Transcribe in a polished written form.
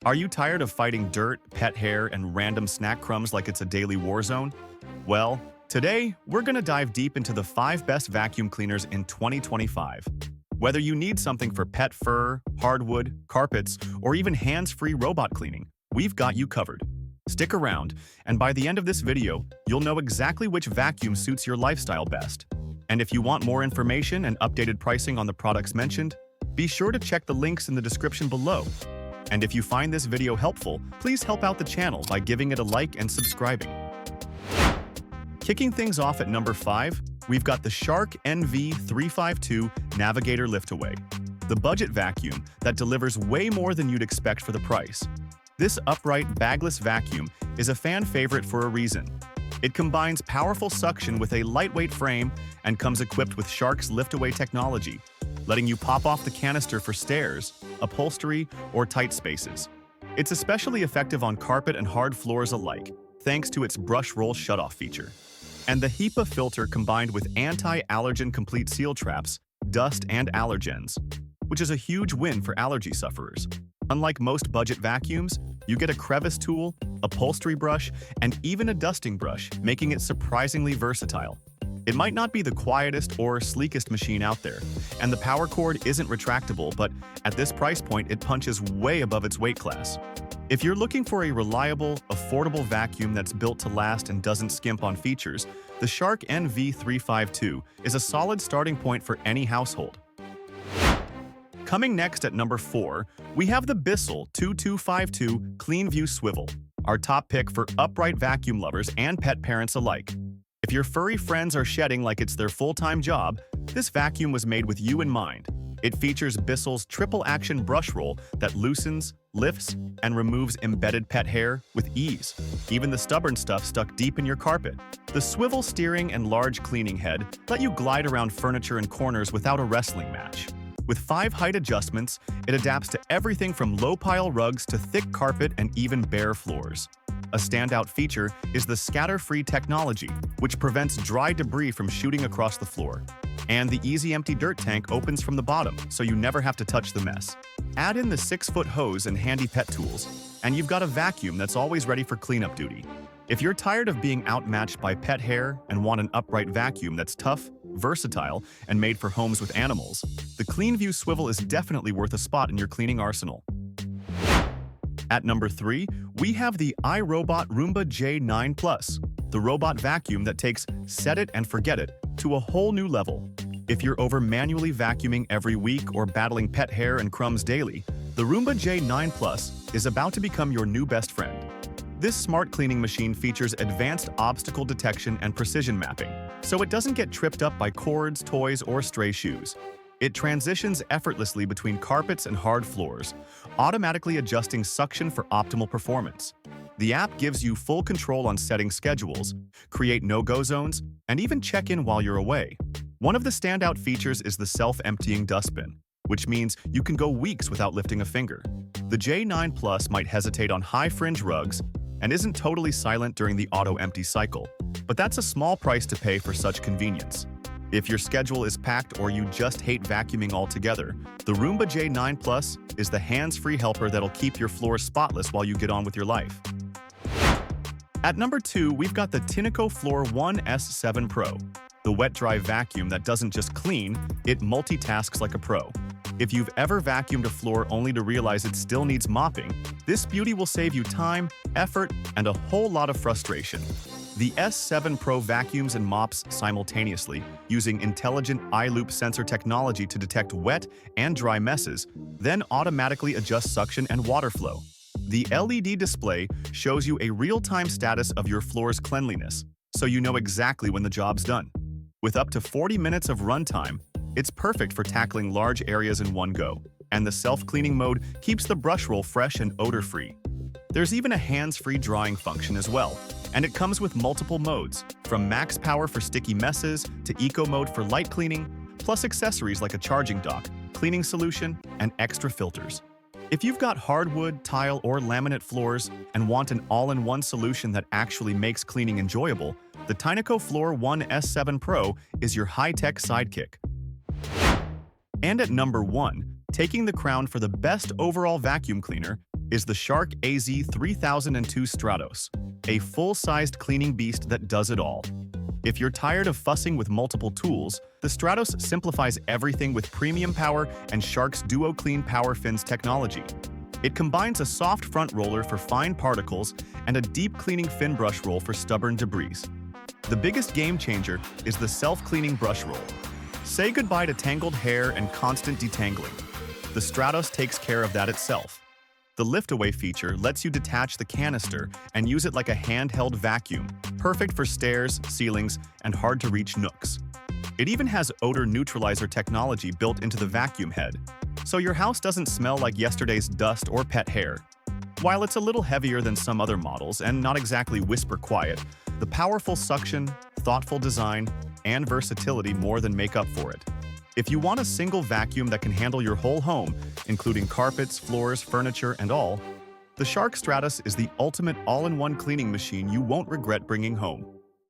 Are you tired of fighting dirt, pet hair, and random snack crumbs like it's a daily war zone? Well, today we're going to dive deep into the 5 best vacuum cleaners in 2025. Whether you need something for pet fur, hardwood, carpets, or even hands-free robot cleaning, we've got you covered. Stick around, and by the end of this video, you'll know exactly which vacuum suits your lifestyle best. And if you want more information and updated pricing on the products mentioned, be sure to check the links in the description below. And if you find this video helpful, please help out the channel by giving it a like and subscribing. Kicking things off at number 5, we've got the Shark NV352 Navigator Liftaway, the budget vacuum that delivers way more than you'd expect for the price. This upright, bagless vacuum is a fan favorite for a reason. It combines powerful suction with a lightweight frame and comes equipped with Shark's liftaway technology, letting you pop off the canister for stairs, upholstery, or tight spaces. It's especially effective on carpet and hard floors alike, thanks to its brush roll shutoff feature. And the HEPA filter combined with anti-allergen complete seal traps, dust and allergens, which is a huge win for allergy sufferers. Unlike most budget vacuums, you get a crevice tool, upholstery brush, and even a dusting brush, making it surprisingly versatile. It might not be the quietest or sleekest machine out there, and the power cord isn't retractable, but at this price point, it punches way above its weight class. If you're looking for a reliable, affordable vacuum that's built to last and doesn't skimp on features, the Shark NV352 is a solid starting point for any household. Coming next at number 4, we have the Bissell 2252 CleanView Swivel, our top pick for upright vacuum lovers and pet parents alike. If your furry friends are shedding like it's their full-time job, this vacuum was made with you in mind. It features Bissell's triple-action brush roll that loosens, lifts, and removes embedded pet hair with ease, even the stubborn stuff stuck deep in your carpet. The swivel steering and large cleaning head let you glide around furniture and corners without a wrestling match. With 5 height adjustments, it adapts to everything from low-pile rugs to thick carpet and even bare floors. A standout feature is the scatter-free technology, which prevents dry debris from shooting across the floor. And the easy empty dirt tank opens from the bottom, so you never have to touch the mess. Add in the 6-foot hose and handy pet tools, and you've got a vacuum that's always ready for cleanup duty. If you're tired of being outmatched by pet hair and want an upright vacuum that's tough, versatile, and made for homes with animals, the CleanView Swivel is definitely worth a spot in your cleaning arsenal. At number 3, we have the iRobot Roomba J9 Plus, the robot vacuum that takes set it and forget it to a whole new level. If you're over manually vacuuming every week or battling pet hair and crumbs daily, the Roomba J9 Plus is about to become your new best friend. This smart cleaning machine features advanced obstacle detection and precision mapping, so it doesn't get tripped up by cords, toys, or stray shoes. It transitions effortlessly between carpets and hard floors, automatically adjusting suction for optimal performance. The app gives you full control on setting schedules, create no-go zones, and even check in while you're away. One of the standout features is the self-emptying dustbin, which means you can go weeks without lifting a finger. The J9 Plus might hesitate on high-fringe rugs and isn't totally silent during the auto-empty cycle, but that's a small price to pay for such convenience. If your schedule is packed or you just hate vacuuming altogether, the Roomba J9 Plus is the hands-free helper that'll keep your floors spotless while you get on with your life. At number 2, we've got the Tineco Floor 1 S7 Pro, the wet-dry vacuum that doesn't just clean, it multitasks like a pro. If you've ever vacuumed a floor only to realize it still needs mopping, this beauty will save you time, effort, and a whole lot of frustration. The S7 Pro vacuums and mops simultaneously, using intelligent eye-loop sensor technology to detect wet and dry messes, then automatically adjust suction and water flow. The LED display shows you a real-time status of your floor's cleanliness, so you know exactly when the job's done. With up to 40 minutes of runtime, it's perfect for tackling large areas in one go, and the self-cleaning mode keeps the brush roll fresh and odor-free. There's even a hands-free drying function as well, and it comes with multiple modes, from max power for sticky messes to eco mode for light cleaning, plus accessories like a charging dock, cleaning solution, and extra filters. If you've got hardwood, tile, or laminate floors and want an all-in-one solution that actually makes cleaning enjoyable, the Tineco Floor 1 S7 Pro is your high-tech sidekick. And at number 1, taking the crown for the best overall vacuum cleaner, is the Shark AZ3002 Stratos, a full-sized cleaning beast that does it all. If you're tired of fussing with multiple tools, the Stratos simplifies everything with premium power and Shark's Duo Clean Power Fins technology. It combines a soft front roller for fine particles and a deep cleaning fin brush roll for stubborn debris. The biggest game changer is the self-cleaning brush roll. Say goodbye to tangled hair and constant detangling. The Stratos takes care of that itself. The lift-away feature lets you detach the canister and use it like a handheld vacuum, perfect for stairs, ceilings, and hard-to-reach nooks. It even has odor neutralizer technology built into the vacuum head, so your house doesn't smell like yesterday's dust or pet hair. While it's a little heavier than some other models and not exactly whisper quiet, the powerful suction, thoughtful design, and versatility more than make up for it. If you want a single vacuum that can handle your whole home, including carpets, floors, furniture, and all, the Shark Stratos is the ultimate all-in-one cleaning machine you won't regret bringing home.